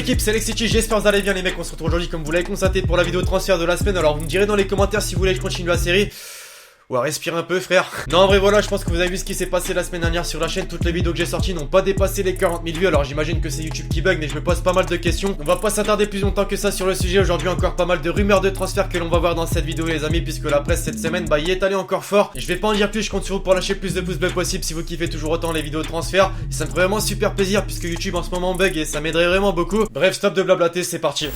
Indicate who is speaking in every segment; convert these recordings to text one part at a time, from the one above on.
Speaker 1: l'équipe, c'est Lexity, j'espère que vous allez bien les mecs, on se retrouve aujourd'hui comme vous l'avez constaté pour la vidéo de transfert de la semaine. Alors vous me direz dans les commentaires si vous voulez que je continue la série. Ouais, respire un peu frère. Non, en vrai voilà, je pense que vous avez vu ce qui s'est passé la semaine dernière sur la chaîne. Toutes les vidéos que j'ai sorties n'ont pas dépassé les 40 000 vues. Alors j'imagine que c'est YouTube qui bug, mais je me pose pas mal de questions. On va pas s'attarder plus longtemps que ça sur le sujet. Aujourd'hui encore pas mal de rumeurs de transfert que l'on va voir dans cette vidéo les amis, puisque la presse cette semaine y est allée encore fort. Et je vais pas en dire plus, je compte sur vous pour lâcher plus de pouces bleus possible si vous kiffez toujours autant les vidéos de transfert. Et ça me ferait vraiment super plaisir puisque YouTube en ce moment bug et ça m'aiderait vraiment beaucoup. Bref, stop de blablater, c'est parti.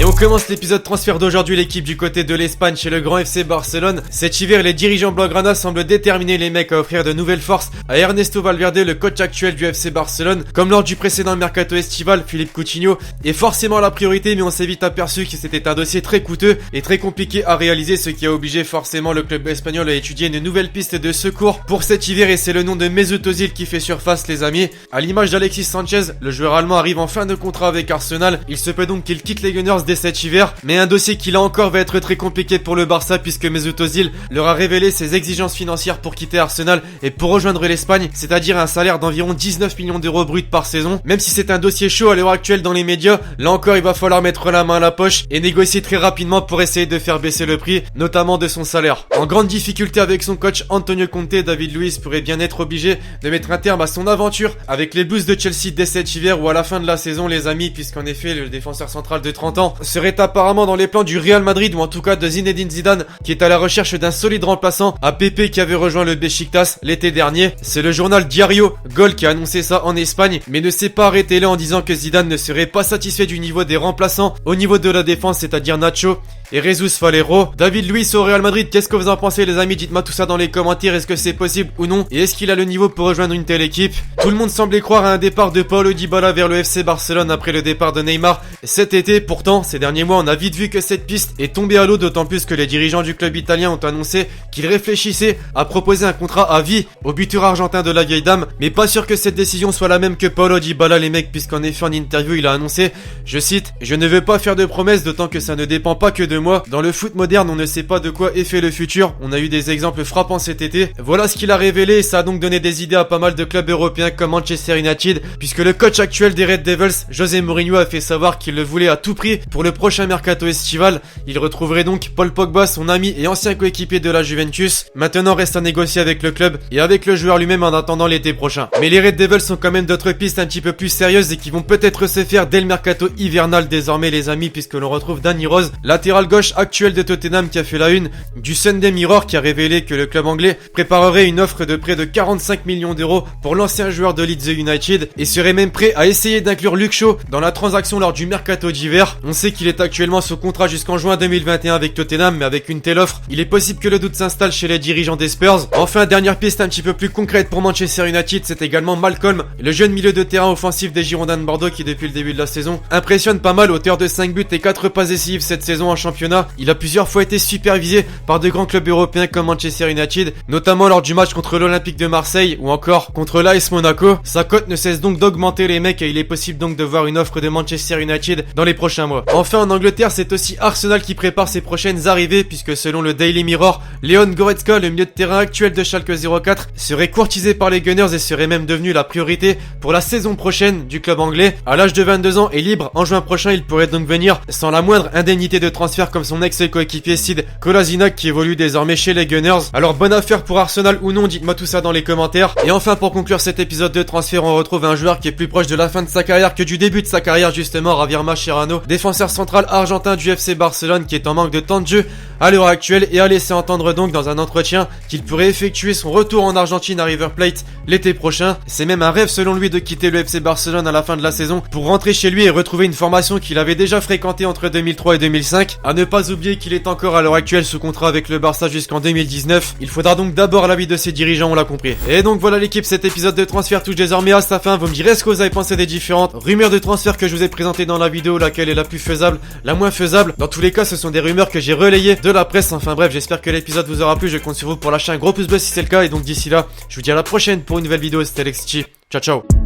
Speaker 1: Et on commence l'épisode transfert d'aujourd'hui, l'équipe du côté de l'Espagne chez le grand FC Barcelone. Cet hiver, les dirigeants blaugrana semblent déterminer les mecs à offrir de nouvelles forces à Ernesto Valverde, le coach actuel du FC Barcelone. Comme lors du précédent mercato estival, Philippe Coutinho est forcément la priorité, mais on s'est vite aperçu que c'était un dossier très coûteux et très compliqué à réaliser, ce qui a obligé forcément le club espagnol à étudier une nouvelle piste de secours pour cet hiver, et c'est le nom de Mesut Özil qui fait surface les amis. À l'image d'Alexis Sanchez, le joueur allemand arrive en fin de contrat avec Arsenal. Il se peut donc qu'il quitte les Gunners dès cet hiver, mais un dossier qui là encore va être très compliqué pour le Barça puisque Mesut Özil leur a révélé ses exigences financières pour quitter Arsenal et pour rejoindre l'Espagne, c'est-à-dire un salaire d'environ 19 millions d'euros bruts par saison. Même si c'est un dossier chaud à l'heure actuelle dans les médias, là encore il va falloir mettre la main à la poche et négocier très rapidement pour essayer de faire baisser le prix, notamment de son salaire. En grande difficulté avec son coach Antonio Conte, David Luiz pourrait bien être obligé de mettre un terme à son aventure avec les Blues de Chelsea dès cet hiver ou à la fin de la saison les amis, puisqu'en effet le défenseur central de 30 ans serait apparemment dans les plans du Real Madrid, ou en tout cas de Zinedine Zidane, qui est à la recherche d'un solide remplaçant à Pepe qui avait rejoint le Beşiktaş l'été dernier. C'est le journal Diario Gol qui a annoncé ça en Espagne, mais ne s'est pas arrêté là en disant que Zidane ne serait pas satisfait du niveau des remplaçants au niveau de la défense, c'est-à-dire Nacho et Jesus Valero. David Luiz au Real Madrid, qu'est-ce que vous en pensez les amis? Dites-moi tout ça dans les commentaires, est-ce que c'est possible ou non? Et est-ce qu'il a le niveau pour rejoindre une telle équipe? Tout le monde semblait croire à un départ de Paulo Dybala vers le FC Barcelone après le départ de Neymar cet été. Pourtant, ces derniers mois, on a vite vu que cette piste est tombée à l'eau, d'autant plus que les dirigeants du club italien ont annoncé qu'ils réfléchissaient à proposer un contrat à vie au buteur argentin de la vieille dame, mais pas sûr que cette décision soit la même que Paulo Dybala les mecs, puisqu'en effet en interview il a annoncé, je cite, je ne veux pas faire de promesses, d'autant que ça ne dépend pas que de moi. Dans le foot moderne, on ne sait pas de quoi est fait le futur. On a eu des exemples frappants cet été. Voilà ce qu'il a révélé et ça a donc donné des idées à pas mal de clubs européens comme Manchester United, puisque le coach actuel des Red Devils, José Mourinho, a fait savoir qu'il le voulait à tout prix pour le prochain mercato estival. Il retrouverait donc Paul Pogba, son ami et ancien coéquipier de la Juventus. Maintenant reste à négocier avec le club et avec le joueur lui-même en attendant l'été prochain. Mais les Red Devils sont quand même d'autres pistes un petit peu plus sérieuses et qui vont peut-être se faire dès le mercato hivernal désormais les amis, puisque l'on retrouve Danny Rose, latéral gauche actuel de Tottenham, qui a fait la une du Sunday Mirror, qui a révélé que le club anglais préparerait une offre de près de 45 millions d'euros pour l'ancien joueur de Leeds United et serait même prêt à essayer d'inclure Luke Shaw dans la transaction lors du mercato d'hiver. On sait qu'il est actuellement sous contrat jusqu'en juin 2021 avec Tottenham, mais avec une telle offre, il est possible que le doute s'installe chez les dirigeants des Spurs. Enfin, dernière piste un petit peu plus concrète pour Manchester United, c'est également Malcolm, le jeune milieu de terrain offensif des Girondins de Bordeaux qui depuis le début de la saison impressionne pas mal, auteur de 5 buts et 4 passes décisives cette saison en championnat. Il a plusieurs fois été supervisé par de grands clubs européens comme Manchester United, notamment lors du match contre l'Olympique de Marseille ou encore contre l'AS Monaco. Sa cote ne cesse donc d'augmenter les mecs et il est possible donc de voir une offre de Manchester United dans les prochains mois. Enfin en Angleterre, c'est aussi Arsenal qui prépare ses prochaines arrivées, puisque selon le Daily Mirror, Leon Goretzka, le milieu de terrain actuel de Schalke 04, serait courtisé par les Gunners et serait même devenu la priorité pour la saison prochaine du club anglais. À l'âge de 22 ans et libre, en juin prochain, il pourrait donc venir sans la moindre indemnité de transfert comme son ex-coéquipier Sid Kolasinac qui évolue désormais chez les Gunners. Alors bonne affaire pour Arsenal ou non, dites-moi tout ça dans les commentaires. Et enfin pour conclure cet épisode de transfert, on retrouve un joueur qui est plus proche de la fin de sa carrière que du début de sa carrière justement, Javier Mascherano, défenseur central argentin du FC Barcelone qui est en manque de temps de jeu à l'heure actuelle et a laissé entendre donc dans un entretien qu'il pourrait effectuer son retour en Argentine à River Plate l'été prochain. C'est même un rêve selon lui de quitter le FC Barcelone à la fin de la saison pour rentrer chez lui et retrouver une formation qu'il avait déjà fréquentée entre 2003 et 2005. À ne pas oublier qu'il est encore à l'heure actuelle sous contrat avec le Barça jusqu'en 2019. Il faudra donc d'abord l'avis de ses dirigeants, on l'a compris. Et donc voilà l'équipe, cet épisode de transfert touche désormais à sa fin. Vous me direz ce que vous avez pensé des différentes rumeurs de transfert que je vous ai présentées dans la vidéo, laquelle est la plus faisable, la moins faisable. Dans tous les cas, ce sont des rumeurs que j'ai relayées de la presse. Enfin bref, j'espère que l'épisode vous aura plu. Je compte sur vous pour lâcher un gros pouce bleu si c'est le cas. Et donc d'ici là, je vous dis à la prochaine pour une nouvelle vidéo. C'était Lexity. Ciao ciao.